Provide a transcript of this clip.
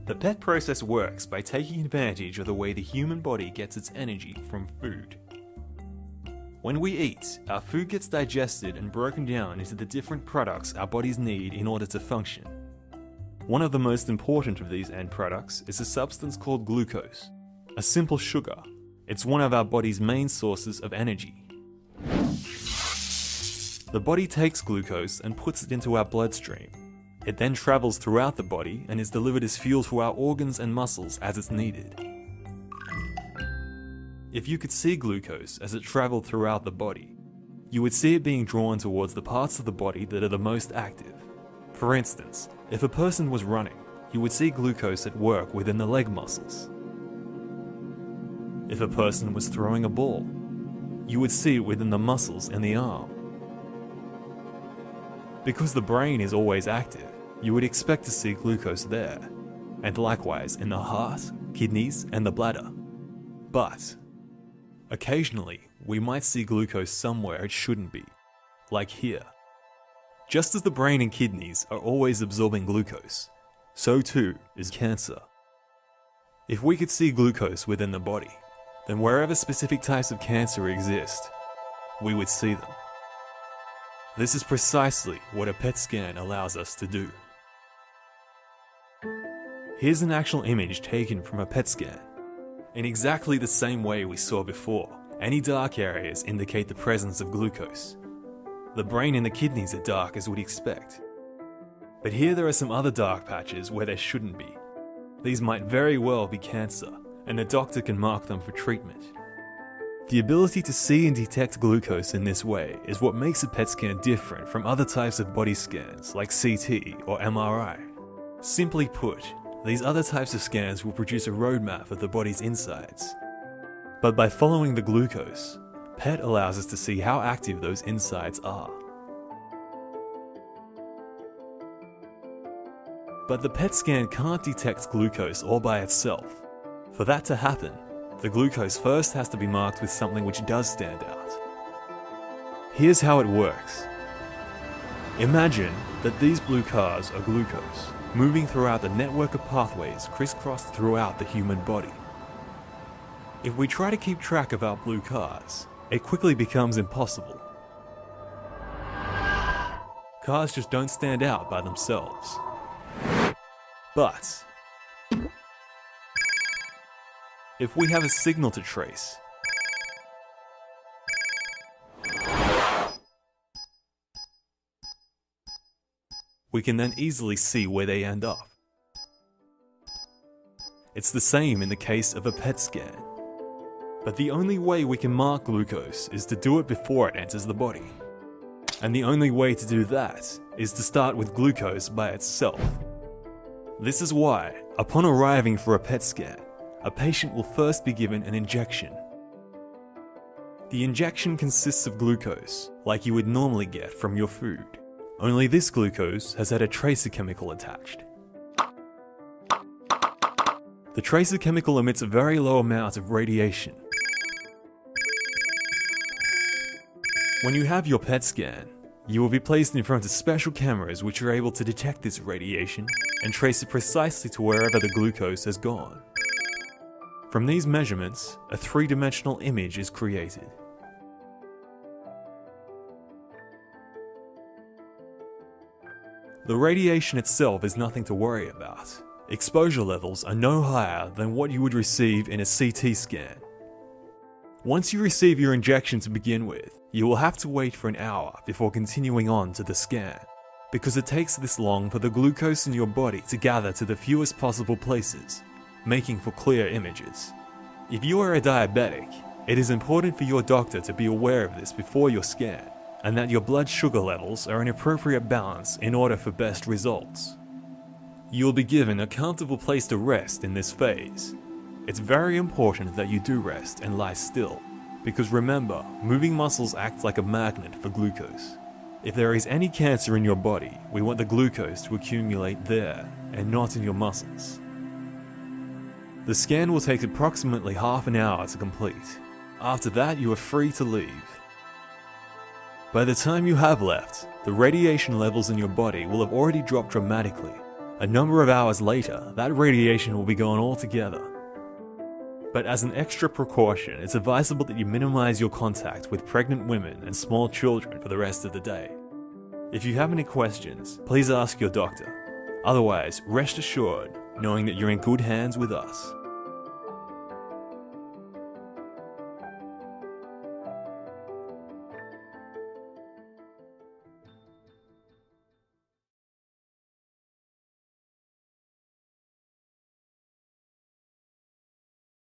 The PET process works by taking advantage of the way the human body gets its energy from food. When we eat, our food gets digested and broken down into the different products our bodies need in order to function. One of the most important of these end products is a substance called glucose, a simple sugar. It's one of our body's main sources of energy. The body takes glucose and puts it into our bloodstream. It then travels throughout the body and is delivered as fuel to our organs and muscles as it's needed. If you could see glucose as it traveled throughout the body, you would see it being drawn towards the parts of the body that are the most active. For instance, if a person was running, you would see glucose at work within the leg muscles. If a person was throwing a ball, you would see it within the muscles in the arm. Because the brain is always active, you would expect to see glucose there, and likewise in the heart, kidneys, and the bladder. But occasionally, we might see glucose somewhere it shouldn't be, like here. Just as the brain and kidneys are always absorbing glucose, so too is cancer. If we could see glucose within the body, then wherever specific types of cancer exist, we would see them. This is precisely what a PET scan allows us to do. Here's an actual image taken from a PET scan. In exactly the same way we saw before, any dark areas indicate the presence of glucose. The brain and the kidneys are dark as we'd expect. But here there are some other dark patches where there shouldn't be. These might very well be cancer, and the doctor can mark them for treatment. The ability to see and detect glucose in this way is what makes a PET scan different from other types of body scans like CT or MRI. Simply put, these other types of scans will produce a roadmap of the body's insides. But by following the glucose, PET allows us to see how active those insides are. But the PET scan can't detect glucose all by itself. For that to happen, the glucose first has to be marked with something which does stand out. Here's how it works. Imagine that these blue cars are glucose, moving throughout the network of pathways crisscrossed throughout the human body. If we try to keep track of our blue cars, it quickly becomes impossible. Cars just don't stand out by themselves. But if we have a signal to trace, we can then easily see where they end up. It's the same in the case of a PET scan. But the only way we can mark glucose is to do it before it enters the body. And the only way to do that is to start with glucose by itself. This is why, upon arriving for a PET scan, a patient will first be given an injection. The injection consists of glucose, like you would normally get from your food. Only this glucose has had a tracer chemical attached. The tracer chemical emits a very low amount of radiation. When you have your PET scan, you will be placed in front of special cameras which are able to detect this radiation and trace it precisely to wherever the glucose has gone. From these measurements, a three-dimensional image is created. The radiation itself is nothing to worry about. Exposure levels are no higher than what you would receive in a CT scan. Once you receive your injection to begin with, you will have to wait for an hour before continuing on to the scan, because it takes this long for the glucose in your body to gather to the fewest possible places, making for clear images. If you are a diabetic, it is important for your doctor to be aware of this before your scan, and that your blood sugar levels are in appropriate balance in order for best results. You will be given a comfortable place to rest in this phase. It's very important that you do rest and lie still, because remember, moving muscles act like a magnet for glucose. If there is any cancer in your body, we want the glucose to accumulate there and not in your muscles. The scan will take approximately half an hour to complete. After that, you are free to leave. By the time you have left, the radiation levels in your body will have already dropped dramatically, A number of hours later, that radiation will be gone altogether. But as an extra precaution, it's advisable that you minimize your contact with pregnant women and small children for the rest of the day. If you have any questions, please ask your doctor. Otherwise, rest assured knowing that you're in good hands with us.